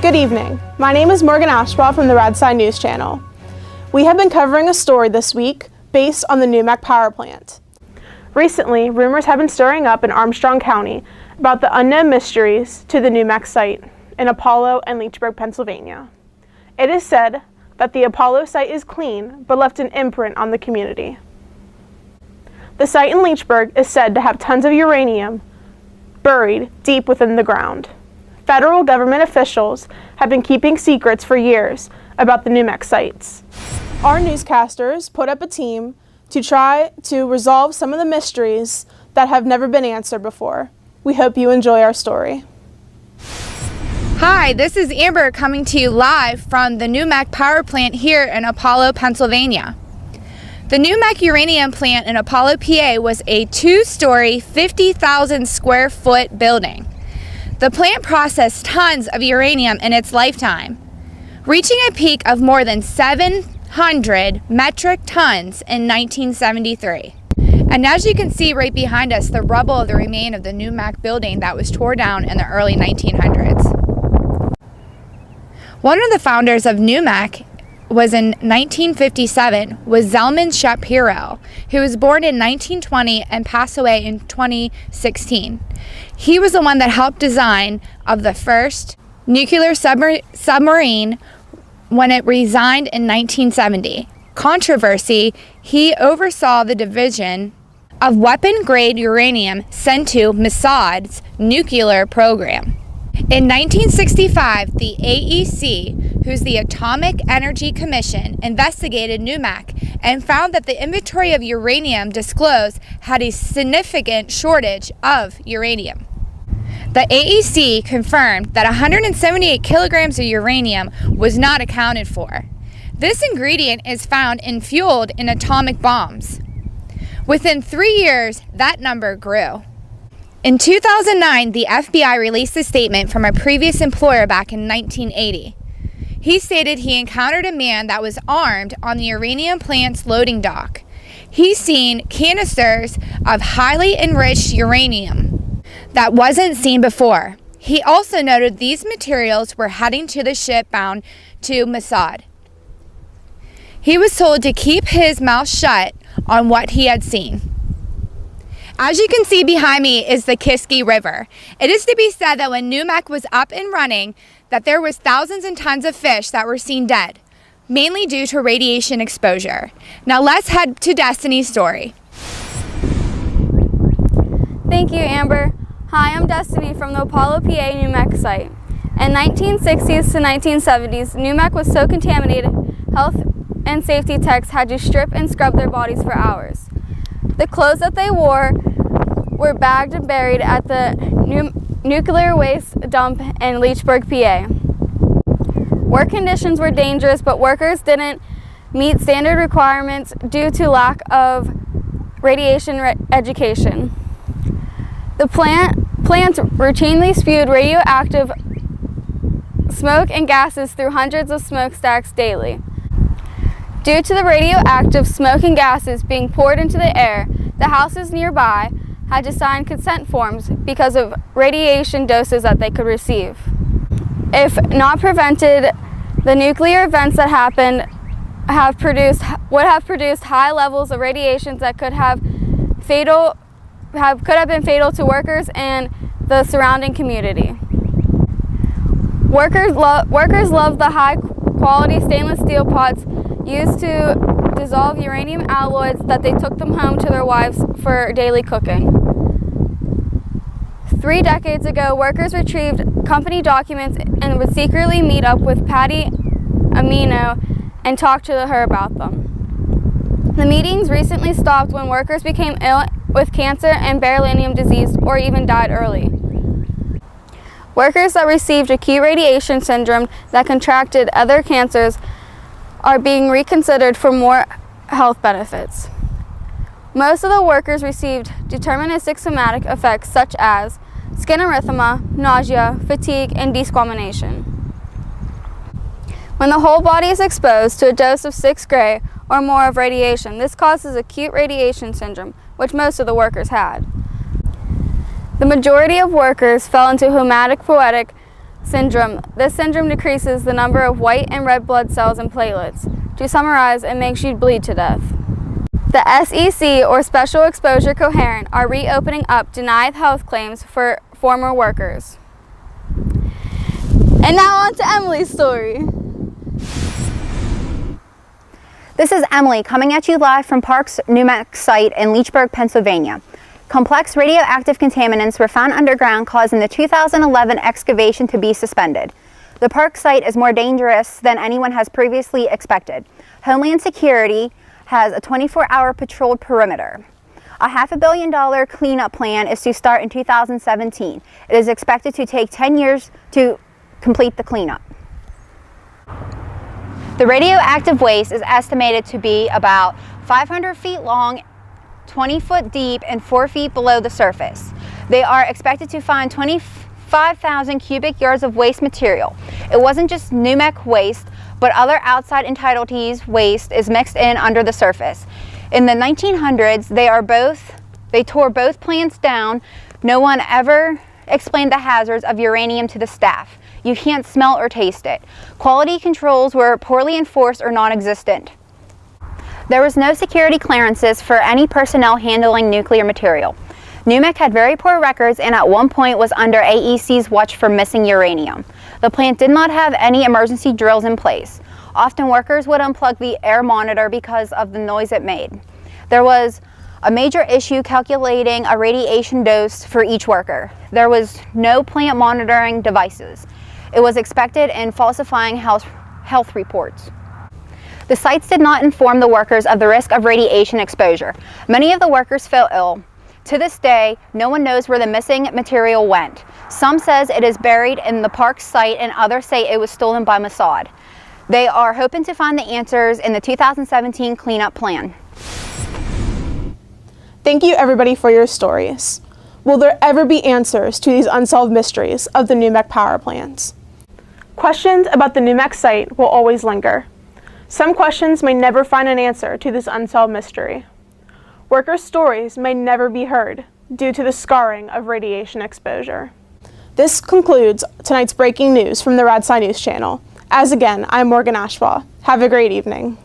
Good evening. My name is Morgan Ashbaugh from the Radside News Channel. We have been covering a story this week based on the NUMEC power plant. Recently, rumors have been stirring up in Armstrong County about the unknown mysteries to the NUMEC site in Apollo and Leechburg, Pennsylvania. It is said that the Apollo site is clean but left an imprint on the community. The site in Leechburg is said to have tons of uranium buried deep within the ground. Federal government officials have been keeping secrets for years about the NUMEC sites. Our newscasters put up a team to try to resolve some of the mysteries that have never been answered before. We hope you enjoy our story. Hi, this is Amber coming to you live from the NUMEC power plant here in Apollo, Pennsylvania. The NUMEC uranium plant in Apollo, PA was a two-story, 50,000 square foot building. The plant processed tons of uranium in its lifetime, reaching a peak of more than 700 metric tons in 1973. And as you can see right behind us, the rubble of the remain of the NUMEC building that was torn down in the early 1900s. One of the founders of NUMEC was in 1957 was Zelman Shapiro, who was born in 1920 and passed away in 2016. He was the one that helped design of the first nuclear submarine when it resigned in 1970. Controversy, he oversaw the division of weapon-grade uranium sent to Mossad's nuclear program. In 1965, the AEC, who's the Atomic Energy Commission, investigated NUMEC and found that the inventory of uranium disclosed had a significant shortage of uranium. The AEC confirmed that 178 kilograms of uranium was not accounted for. This ingredient is found in fueled in atomic bombs. Within 3 years, that number grew. In 2009, the FBI released a statement from a previous employer back in 1980. He stated he encountered a man that was armed on the uranium plant's loading dock. He seen canisters of highly enriched uranium that wasn't seen before. He also noted these materials were heading to the ship bound to Mossad. He was told to keep his mouth shut on what he had seen. As you can see behind me is the Kiski River. It is to be said that when NUMEC was up and running, that there was thousands and tons of fish that were seen dead, mainly due to radiation exposure. Now let's head to Destiny's story. Thank you, Amber. Hi, I'm Destiny from the Apollo, PA NUMEC site. In 1960s to 1970s, NUMEC was so contaminated, health and safety techs had to strip and scrub their bodies for hours. The clothes that they wore were bagged and buried at the nuclear waste dump in Leechburg, PA. Work conditions were dangerous, but workers didn't meet standard requirements due to lack of radiation education. The plants routinely spewed radioactive smoke and gases through hundreds of smokestacks daily. Due to the radioactive smoke and gases being poured into the air, the houses nearby had to sign consent forms because of radiation doses that they could receive. If not prevented, the nuclear events that happened would have produced high levels of radiations that could have been fatal to workers and the surrounding community. Workers love the high-quality stainless steel pots used to dissolve uranium alloys that they took them home to their wives for daily cooking. 3 decades ago, workers retrieved company documents and would secretly meet up with Patty Amino and talk to her about them. The meetings recently stopped when workers became ill with cancer and beryllium disease or even died early. Workers that received acute radiation syndrome that contracted other cancers are being reconsidered for more health benefits. Most of the workers received deterministic somatic effects such as skin erythema, nausea, fatigue, and desquamation. When the whole body is exposed to a dose of 6 gray or more of radiation, this causes acute radiation syndrome, which most of the workers had. The majority of workers fell into hematopoietic syndrome. This syndrome decreases the number of white and red blood cells and platelets. To summarize, it makes you bleed to death. The SEC, or Special Exposure Coherent, are reopening up denied health claims for former workers. And now on to Emily's story. This is Emily coming at you live from Park's NUMEC site in Leechburg, Pennsylvania. Complex radioactive contaminants were found underground, causing the 2011 excavation to be suspended. The Park site is more dangerous than anyone has previously expected. Homeland Security has a 24-hour patrolled perimeter. A $500 million cleanup plan is to start in 2017. It is expected to take 10 years to complete the cleanup. The radioactive waste is estimated to be about 500 feet long, 20 foot deep, and 4 feet below the surface. They are expected to find 25,000 cubic yards of waste material. It wasn't just NUMEC waste, but other outside entities' waste is mixed in under the surface. In the 1900s, they tore both plants down. No one ever explained the hazards of uranium to the staff. You can't smell or taste it. Quality controls were poorly enforced or non-existent. There was no security clearances for any personnel handling nuclear material. NUMEC had very poor records and at one point was under AEC's watch for missing uranium. The plant did not have any emergency drills in place. Often workers would unplug the air monitor because of the noise it made. There was a major issue calculating a radiation dose for each worker. There was no plant monitoring devices. It was expected in falsifying health reports. The sites did not inform the workers of the risk of radiation exposure. Many of the workers fell ill. To this day, no one knows where the missing material went. Some says it is buried in the Park site and others say it was stolen by Mossad. They are hoping to find the answers in the 2017 cleanup plan. Thank you everybody for your stories. Will there ever be answers to these unsolved mysteries of the NUMEC power plants? Questions about the NUMEC site will always linger. Some questions may never find an answer to this unsolved mystery. Workers' stories may never be heard due to the scarring of radiation exposure. This concludes tonight's breaking news from the RadSci News Channel. As again, I'm Morgan Ashbaugh. Have a great evening.